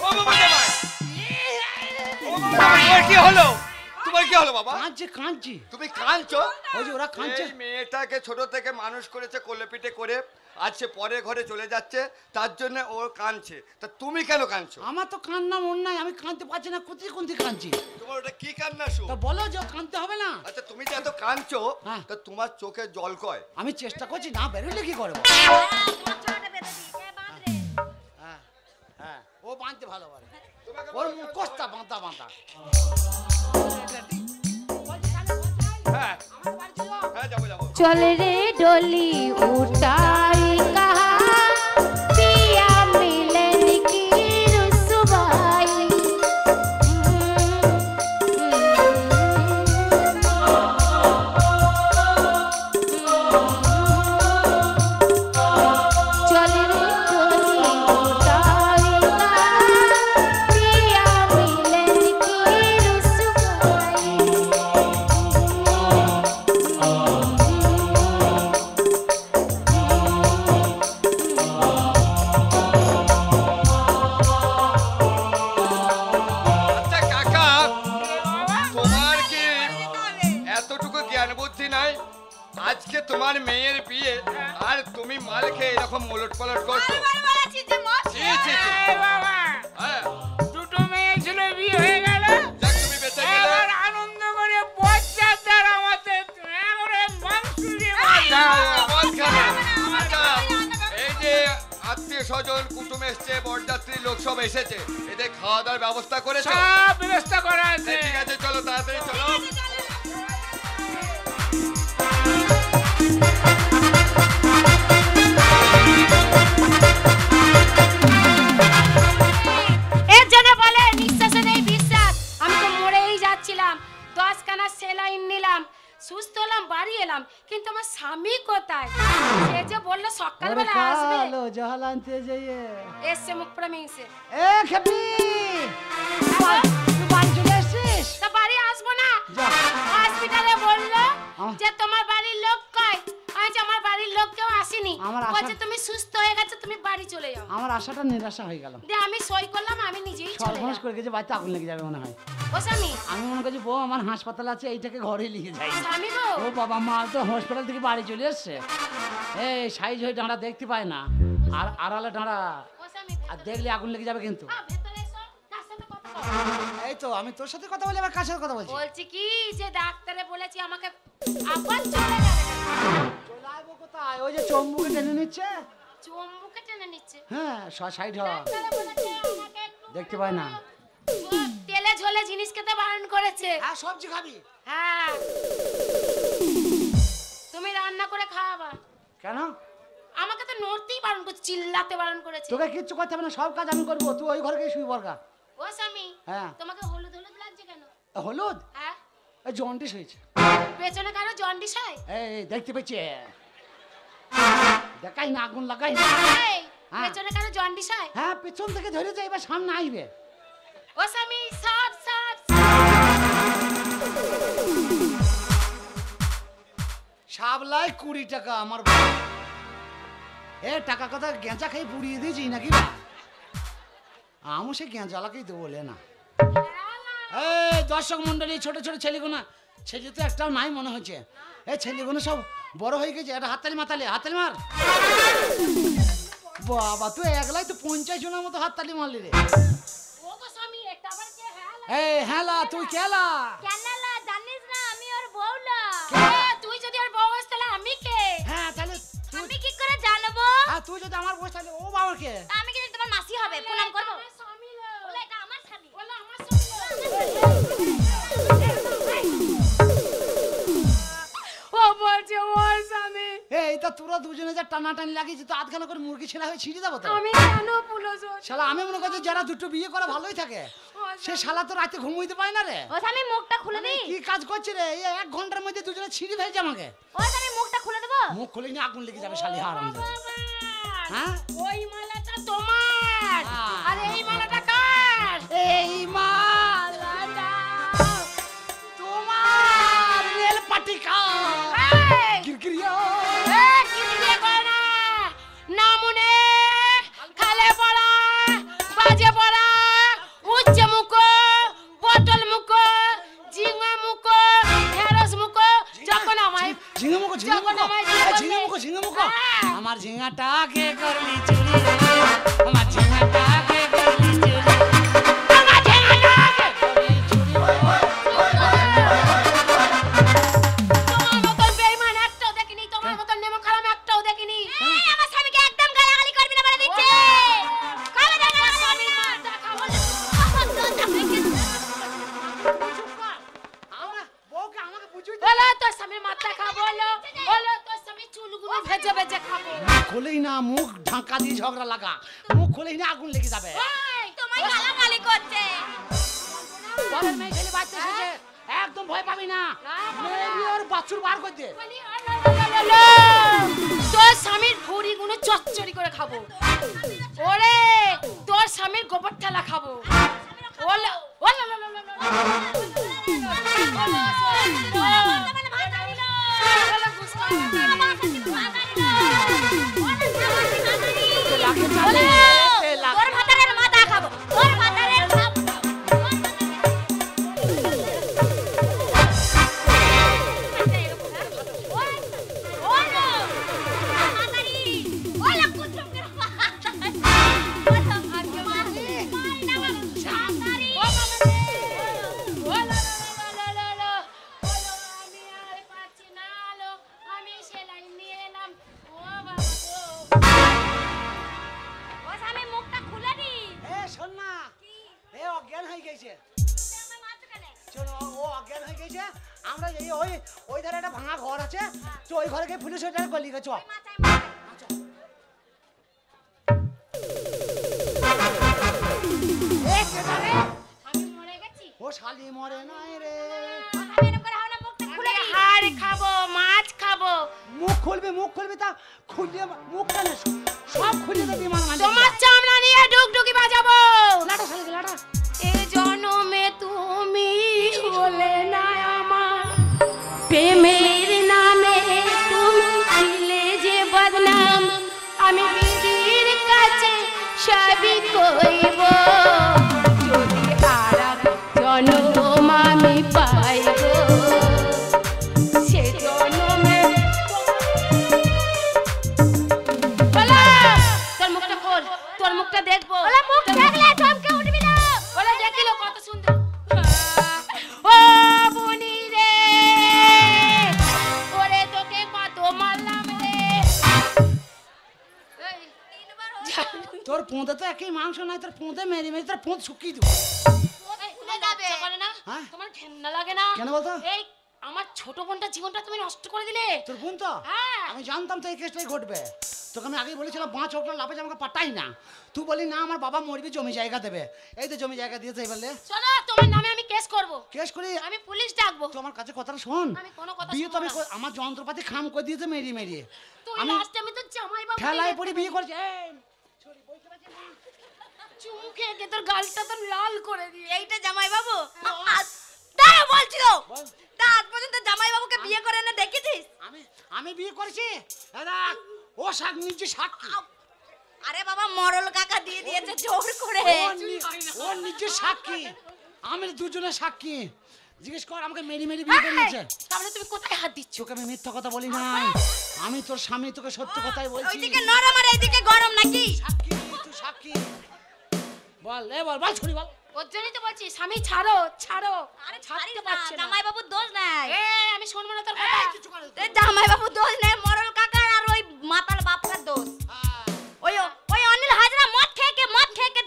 ও বাবা জামাই, ও বাবা জামাই, তোমার কি হলো? তোমার কি হলো বাবা? কাঁদছে কাঁদছি, তুমি কাঁদছো? ওই যে ওরা কাঁদছে। এই মেয়েটাকে ছোট থেকে মানুষ করেছে কোলে পিঠে করে, আজ সে পরের ঘরে চলে যাচ্ছে, তার জন্য ও কাঁদছে। তা তুমি কেন কাঁদছো? আমার তো কান্না মন নাই, আমি কাঁদতে পারছি না, কোথায় কোনটি কাঁদছি। তোমার ওটা কি কান্না শো? তা বলো যে কাঁদতে হবে না। আচ্ছা তুমি যে এত কাঁদছো, হ্যাঁ। তা তোমার চোখে জল কয়? আমি চেষ্টা করছি, না বেরোলে কি করবো। তোমার ছোটটা বেঁধে দিই, কে বাঁধবে? হ্যাঁ হ্যাঁ, ও বাঁধতে ভালো পারে, তোমাকে ওর মুখোশটা বাঁধা বাঁধা। হ্যাঁ হ্যাঁ, যাবো যাবো। चल रे डोली उठाई कहा पिया मिलन की रुसवाई। चल रे डोली उठाई कहा पिया मिलन की रुसवाई। আচ্ছা কাকা, তোমার কি এতটুকু জ্ঞান বুদ্ধি নাই? আজকে তোমার মেয়ের বিয়ে আর তুমি মাল খেয়ে এরকম মোলট পালট করছো? বারবার বলেছি যে মশাই। ছি, ছি, ছি। এই বাবা, হ্যাঁ, দুটো মেয়ে ছিল, বিয়ে হয়ে গেল। যাক তুমি বেঁচে গেলে। এবার আনন্দ করে বচ্চাদের আমাদের এবারে মাংস দিয়ে মাথাও। মদ খাবে। আচ্ছা, এই যে আত্মীয় স্বজন কুটুম এসছে, বরযাত্রী লোক সব এসেছে, এদের খাওয়া দাওয়ার ব্যবস্থা করেছো? সব ব্যবস্থা করা আছে। ঠিক আছে, চলো তাড়াতাড়ি চলো। এর জন্য বলে নিঃশ্বাসে নেই বিশ্বাস। আমি তো মরেই যাচ্ছিলাম, 10 খানা সেলাইন নিলাম, সুস্থ হলাম, বাড়ি এলাম, কিন্তু আমার স্বামী কোথায়? সে যে বললো ওরে সকালবেলা আসবে কালো জল আনতে যাইয়ে এসছে মুখ পুরো মিংসে এ খেপি তুই বাড়ি চলে এসছিস তা বাড়ি আসবো না যা। হসপিটালে বললো আ- যে তোমার বাড়ির লোক কই আমি যে আমার বাড়ির লোক কেউ আসেনি আমার আশা- বলছে তুমি সুস্থ হয়ে গেছো তুমি বাড়ি চলে যাও আমার আশাটা নিরাশা হয়ে গেল দিয়ে আমি সই করলাম আমি নিজেই চলে সর্বনাশ যাই করে গেছে বাড়িতে আগুন লেগে যাবে মনে হয় ও স্বামী আমি মনে করছি বউ আমার হাসপাতাল আছে এইটাকে ঘরে নিয়ে যাই স্বামী গো ও বাবা মা তো হসপিটাল থেকে বাড়ি চলে এসছে এই সাইজ হয়ে ডাঁড়া দেখতে পায় না আর আড়ালে ডাঁড়া ও স্বামী আর দেখলে আগুন লেগে যাবে কিন্তু ভেতরে এসো কার সাথে কথা বলো? এই তো আমি তোর সাথে কথা বলি আবার কার সাথে কথা বলছি বলছি কি যে ডাক্তারে বলেছি আমাকে আবার চলে যাবে চলে আসবো কোথায় ওই যে চম্বুকে টেনে নিচ্ছে চুম্বুকে টেনে নিচ্ছে হ্যাঁ সাইড হ ডাক্তারে বলেছে আমাকে একটু দেখতে পায় না ও তেলে ঝোলে জিনিস খেতে বারণ করেছে হ্যাঁ সবজি খাবি হ্যাঁ তুমি রান্না করে খাওয়াবা কেন আমাকে তো নড়তেই বারণ করছে চিল্লাতে বারণ করেছে তোকে কিচ্ছু করতে হবে না সব কাজ আমি করবো তুই ওই ঘরে গিয়ে শুই বরকা ও স্বামী হ্যাঁ তোমাকে হলুদ হলুদ লাগছে কেন হলুদ হ্যাঁ এই জন্ডিস হয়েছে পেছনে কারো জন্ডিস হয় এই দেখতে পেয়েছি দেখাই না আগুন লাগাই না এই, হ্যাঁ। পেছনে কারো জন্ডিস হয় হ্যাঁ পেছন থেকে ধরে যাই এবার সামনে আসবে ও স্বামী সব সব সাবলাই 20 টাকা আমার বাবা। এ টাকা কথা গেঁচা খেয়ে পুড়িয়ে দিয়েছি নাকি বা আমি সে গেঁচালাকেই তো বলে না এই দর্শক মন্ডলী ছোট ছোট ছেলেগুলো ছেলে তো একটাও নাই মনে হচ্ছে এই ছেলেগুলো সব বড় হয়ে গেছে একটা হাততালি হাততালি মার বাবা তুই একলাই তো 50 জনের মতো হাততালি মারলি রে ও গো স্বামী এটা আবার কে হ্যাঁ এই হ্যালা তুই কেলা কেনালা জানিস না আমি ওর বউলা তুই যদি আর বউ হস তাহলে আমি কে হ্যাঁ তাহলে তুই আমি কি করে জানবো হ্যাঁ তুই যদি আমার বয়স তাহলে ও বাবার কে আমি কি তোমার মাসি হবে প্রণাম করবো আমার স্বামী লো। বলে এটা আমার স্বামী বলে আমার স্বামী লো। ও বলছে ওর স্বামী এই তা তোরা দুজনে যা টানাটানি লাগিয়েছিস তো আধখানা করে মুরগি ছেড়া হয়ে ছিঁড়ে যাবো তো আমি কেন পুলিশ শালা আমি মনে করছি যারা দুটো বিয়ে করে ভালোই থাকে সে শালা তো রাতে ঘুমোইতে পায় না রে ও স্বামী মুখটা খুলে দিই কি কাজ করছে রে এই 1 ঘন্টার মধ্যে দুজনে ছিঁড়ে ফেলছে আমাকে ও স্বামী মুখটা খুলে দেবো মুখ খুলে নিয়ে আগুন লেগে যাবে শালি হারাম হ্যাঁ ওই মালাটা তোমার হ্যাঁ। আর এই মালাটা কার এই মালাটা তোমার রেল পাটিকা এই, কিরকিরিয়া এই, কিছু দিয়ে করো না। না মনে খালে পড়া বাজে পড়া উচ্চে মুখ পটল মুখ ঝিঙা মুখ ঢেঁড়স মুখ যখন আমায় ঝিঙে মুখো যখন আমায় দিয়ে বলবে- ঝিঙে মুখো হ্যাঁ। আমার ঝিঙাটা কে করলি চুরি রে আমার ঝিঙাটা কে করলি চুরি আমার ঝিঙাটা কে করলি চুরি তোমার মতন বেঈমান একটাও দেখিনি তোমার মতন নেমো খারাপ একটাও দেখিনি এই আমার স্বামীকে একদম গালাগালি করবি না বলে দিচ্ছি কালে জানা স্বামীর মাথা খাবো না। আমার বউকে আমাকে বুঝুই বলো তোর স্বামীর মাথা খাবো বলো তোর স্বামী চুলগুলো ভেজে ভেজে খাবো খুলেই না মুখ ঢাকা দিয়ে ঝগড়া লাগা মুখ খুলেই না আগুন লেগে যাবে এই, তোমায় গালাগালি করছে ঘরের মেয়ে ছেলে বাচ্চা এসেছে একদম ভয় পাবি না মেরে ওর বাছুর বার করে দে বলি, আলালালালা। তোর স্বামীর ভুঁড়িগুলো চচ্চড়ি করে খাবো ওরে তোর স্বামীর গোবর ঠেলা খাবো ওলা ওলালালালা। ওলা গুস্তা। লাগে চালে তোর ভাতারের মাথা খাবো তোর ভাতারের খাবো এ শোন না এ অজ্ঞান হয়ে গেছে চলো ও অজ্ঞান হয়ে গেছে আমরা এই ওই ওই ধারে একটা ভাঙা ঘর আছে তো ওই ঘরে গিয়ে পুলিশ ওইটারে গলি গেছ ও শালি মরে নাই রে হাড় খাবো মাছ খাবো মুখ খুলবি তা খুলে মুখ কেন সব খুলে দেবি মাল মানে তোমার চামড়া নিয়ে ডুগডুগি বাজাবো। লাটা শালি লাটা এই জন্মে তুমি হলে না আমার, প্রেমের নামে তুমি ছিলে যে বদনাম, আমি বিধির কাছে সবই কইব, যদি আর জন্ম আমি পাইব সে জন্মে। বলো, তোর মুখটা খোল, তোর মুখটা দেখবো। মুখ দেখলে চমকে উঠবি না। বলে দেখিল কত সুন্দর। ও বুনি রে, ওরে তোকে কত মারলাম রে। তোর পোঁতে তো একই মাংস নাই, তোর পোঁতে মেরে মেরে তোর পোঁত শুকিয়ে দেবো। লজ্জা করে না? হ্যাঁ? তোমার ঘেন্না লাগে না? কেন বলতো? এই আমার ছোট বোনটার জীবনটা তুমি নষ্ট করে দিলে। তোর বোন তো হ্যাঁ। আমি জানতাম তো এই কেসটাই ঘটবে। তোকে আমি আগেই বলেছিলাম 5 ওকলা লাভে আমাকে পাঠাই না। তুই বলি না আমার বাবা মরবি, জমি জায়গা দেবে। এই তো জমি জায়গা দিয়েছে। এবারে শোনো, তোমার নামে আমি কেস করব। কেস করি আমি পুলিশ ডাকবো। তুই আমার কাছে কথাটা শোন। আমি কোনো কথা বিয়ে তো আমি শুনবো না। আমার যন্ত্রপাতি খাম করে দিয়েছে মেরিয়ে মেরিয়ে। তুই আমি লাস্টে আমি তো জামাই বাবু ঠেলায় পড়ে বিয়ে করেছি। এই চুমু খেয়ে তোর গালটা তো লাল করে দিয়ে। এইটা জামাই বাবু? তাই বলছিল। বল। তা আজ পর্যন্ত জামাই বাবুকে বিয়ে করে না দেখেছিস? আমি বিয়ে করেছি। দাদা ও সাক নিজে সাক্ষী। আরে বাবা মরল কাকা দিয়ে দিয়েছে জোর করে। ও নিজে সাক্ষী, আমি দুজনে সাক্ষী। জিজ্ঞেস কর আমাকে মেরি মেরি বিয়ে করে নিয়েছে। তাহলে তুমি কোথায় হাত দিচ্ছ? তোকে আমি মিথ্যা কথা বলি নাই। আমি তোর স্বামী, তোকে সত্য কথাই বলছি। ওইদিকে নরম আর এইদিকে গরম নাকি? সাক্ষী তুই সাক্ষী। বল বল বল ছড়ি বল। ওর জন্যই তো বলছি স্বামী ছাড়ো ছাড়ো। আরে ছাড়িস ছাড়তে না, পারছে না। জামাই বাবুর দোষ নাই। আমি শুনবো না তোর কথা। কিছু করে এ জামাই বাবুর দোষ নাই, মরল কাকার আর ওই মাতাল বাপকার দোষ। ওই ওই অনিল হাজরা মদ খেয়ে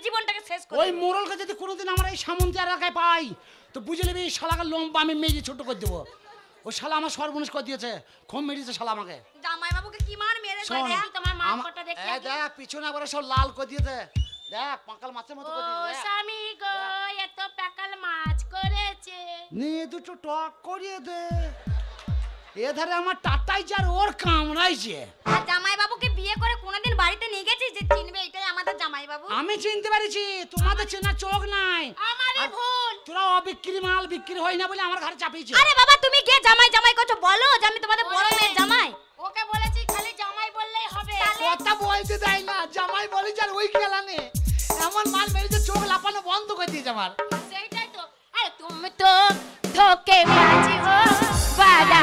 জীবনটাকে শেষ করে ওই মোড়লকে যদি কোনোদিন আমরা এই সামন্তি এলাকায় পাই তো বুঝে নেবি এই শালাকে লম্বা আমি মেজে ছোট করে দেবো। ও শালা আমার সর্বনাশ করে দিয়েছে, খুব মেরেছে শালা আমাকে। জামাই বাবুকে কি মার মেরেছে শোন, রে? তোমার মা আমা- ফটো দেখি এই আগে। দেখ পিছনে আবার সব লাল করে দিয়েছে। দেখ পাকাল মাছের মতো করে ও দিয়েছে। স্বামী গো, এত প্যাকাল মাছ করেছে। নিয়ে দুটো টক করিয়ে দে। এধারে আমার টাটাই যার ওর কামড়াইছে। আর জামাই বাবুকে বিয়ে করে কোনোদিন বাড়িতে নিয়ে গেছিস যে চিনবে এটাই আমাদের জামাই বাবু? আমি চিনতে পারিছি, তোমাদের চেনা চোখ নাই। আমারই আর ভুল। তোরা অবিক্রি মাল বিক্রি হয় না বলে আমার ঘরে চাপিয়েছে। আরে বাবা তুমি কে জামাই জামাই করছো? বলো যে আমি তোমাদের বড় মেয়ের জামাই। ওকে বলেছি খালি জামাই বললেই হবে। কথা বলতে দেয় না, জামাই বলে যার ওই খেলা নে। এমন মাল মেরেছে চোখ লাপানো বন্ধ করে দিয়েছে আমার। সেইটাই তো। আরে তুমি তো ধোকে বাজি হো, বাদা